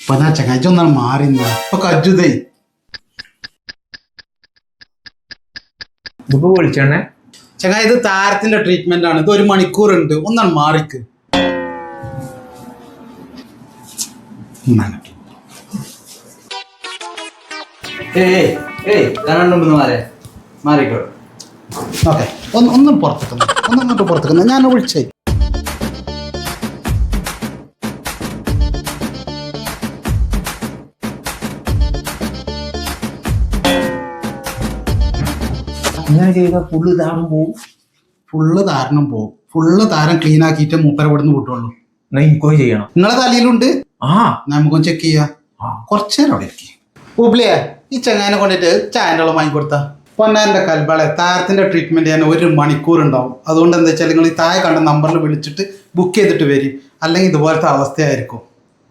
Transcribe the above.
ഇപ്പൊ ഞാൻ ചങ്ങായിച്ചൊന്നാണ് മാറിന്ന ഇപ്പൊ കജ്ജുതേ ഇതിപ്പോ വിളിച്ചോണേ ചങ്ങായി ഇത് താരത്തിന്റെ ട്രീറ്റ്മെന്റ് ആണ്. ഇത് 1 മണിക്കൂറുണ്ട്. ഒന്നാണ് മാറിക്ക്. ഓക്കെ ഒന്നും പുറത്തേക്കുന്നു ഒന്നിങ്ങോട്ട് പുറത്തേക്കുന്നു. ഞാൻ വിളിച്ചേ അങ്ങനെ ചെയ്താൽ ഫുള്ള് താരം പോവും. ഫുള്ള് താരം ക്ലീൻ ആക്കിയിട്ട് മൂപ്പര ഇവിടുന്ന് വിട്ടുള്ളൂ. എന്നാ എനിക്കും ചെയ്യണം. നിങ്ങളെ തലയിലുണ്ട്. ആ നമുക്കൊന്ന് ചെക്ക് ചെയ്യാം. കുറച്ചു നേരം അവിടെ ഇരിക്കും. ഉബ്ലിയെ ഈ ചങ്ങാനെ കൊണ്ടിട്ട് ചായൻ്റെ വാങ്ങിക്കൊടുത്ത പൊന്നാൻ്റെ കൽബാളെ താരത്തിന്റെ ട്രീറ്റ്മെന്റ് ചെയ്യാൻ 1 മണിക്കൂർ ഉണ്ടാവും. അതുകൊണ്ട് എന്താ വെച്ചാൽ നിങ്ങൾ ഈ താഴെ കണ്ട നമ്പറിൽ വിളിച്ചിട്ട് ബുക്ക് ചെയ്തിട്ട് വരും. അല്ലെങ്കിൽ ഇതുപോലത്തെ അവസ്ഥയായിരിക്കും.